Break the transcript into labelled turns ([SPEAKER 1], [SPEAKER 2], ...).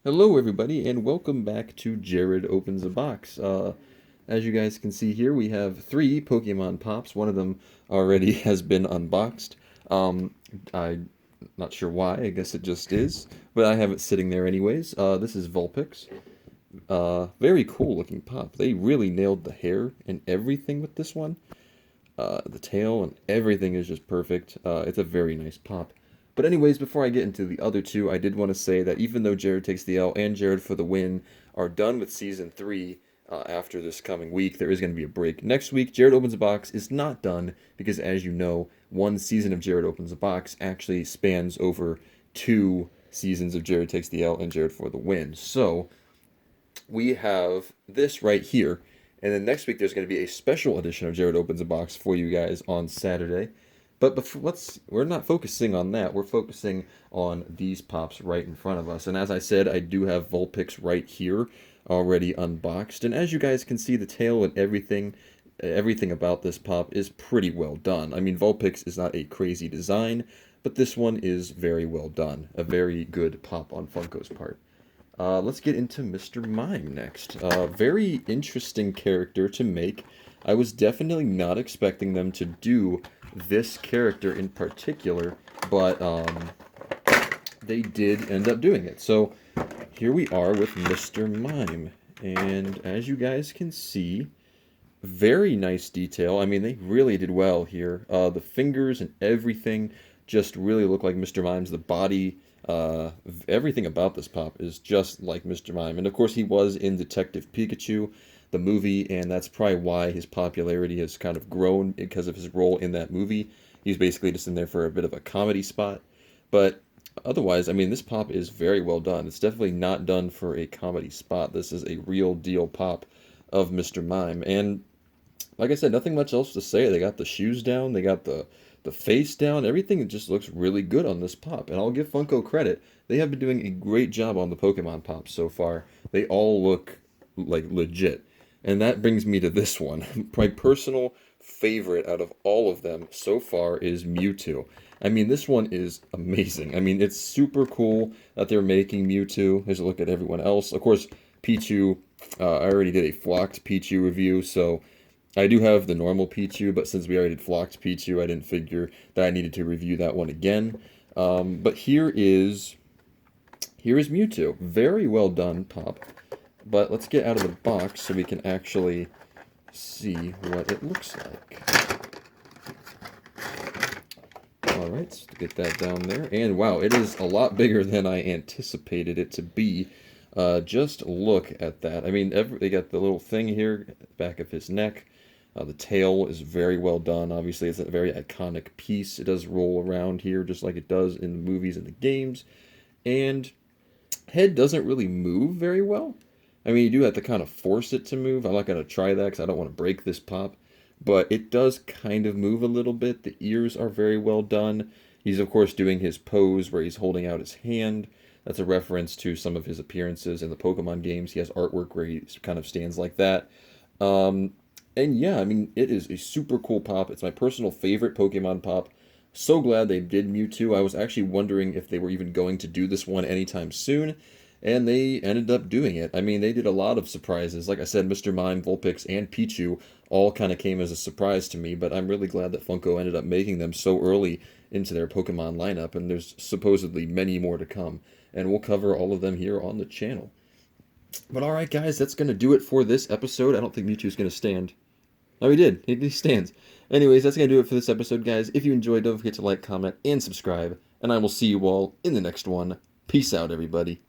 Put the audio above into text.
[SPEAKER 1] Hello, everybody, and welcome back to Jared Opens a Box. As you guys can see here, we have three Pokemon Pops. One of them already has been unboxed. Um, I'm not sure why, I guess it just is, but I have it sitting there anyways. This is Vulpix. Very cool looking pop. They really nailed the hair and everything with this one. The tail and everything is just perfect. It's a very nice pop. But anyways, before I get into the other two, I did want to say that even though Jared Takes the L and Jared for the Win are done with Season 3 after this coming week, there is going to be a break. Next week, Jared Opens a Box is not done because, as you know, one season of Jared Opens a Box actually spans over two seasons of Jared Takes the L and Jared for the Win. So, we have this right here. And then next week, there's going to be a special edition of Jared Opens a Box for you guys on Saturday. But we're not focusing on that. We're focusing on these pops right in front of us. And as I said, I do have Vulpix right here already unboxed. And as you guys can see, the tail and everything about this pop is pretty well done. I mean, Vulpix is not a crazy design, but this one is very well done. A very good pop on Funko's part. Let's get into Mr. Mime next. Very interesting character to make. I was definitely not expecting them to do this character in particular, but they did end up doing it. So here we are with Mr. Mime. And as you guys can see, very nice detail. I mean, they really did well here. The fingers and everything just really look like Mr. Mime's. The body, everything about this pop is just like Mr. Mime. And of course, he was in Detective Pikachu, the movie, and that's probably why his popularity has kind of grown because of his role in that movie. He's basically just in there for a bit of a comedy spot. But otherwise, I mean, this pop is very well done. It's definitely not done for a comedy spot. This is a real deal pop of Mr. Mime. And like I said, nothing much else to say. They got the shoes down, they got the face down, everything just looks really good on this pop. And I'll give Funko credit. They have been doing a great job on the Pokemon pops so far. They all look like legit. And that brings me to this one. My personal favorite out of all of them so far is Mewtwo. I mean, this one is amazing. I mean, it's super cool that they're making Mewtwo. Here's a look at everyone else. Of course, Pichu, I already did a flocked Pichu review, so I do have the normal Pichu, but since we already did flocked Pichu, I didn't figure that I needed to review that one again. But here is Mewtwo. Very well done, pop. But let's get out of the box so we can actually see what it looks like. Alright, let's get that down there. And wow, it is a lot bigger than I anticipated it to be. Just look at that. I mean, they got the little thing here at the back of his neck. The tail is very well done. Obviously, it's a very iconic piece. It does roll around here just like it does in the movies and the games. And head doesn't really move very well. I mean, you do have to kind of force it to move. I'm not going to try that because I don't want to break this pop. But it does kind of move a little bit. The ears are very well done. He's, of course, doing his pose where he's holding out his hand. That's a reference to some of his appearances in the Pokemon games. He has artwork where he kind of stands like that. And yeah, I mean, it is a super cool pop. It's my personal favorite Pokemon pop. So glad they did Mewtwo. I was actually wondering if they were even going to do this one anytime soon. And they ended up doing it. I mean, they did a lot of surprises. Like I said, Mr. Mime, Vulpix, and Pichu all kind of came as a surprise to me, but I'm really glad that Funko ended up making them so early into their Pokemon lineup, and there's supposedly many more to come. And we'll cover all of them here on the channel. But alright, guys, that's going to do it for this episode. I don't think Mewtwo's going to stand. Oh, he did. He stands. Anyways, that's going to do it for this episode, guys. If you enjoyed, don't forget to like, comment, and subscribe. And I will see you all in the next one. Peace out, everybody.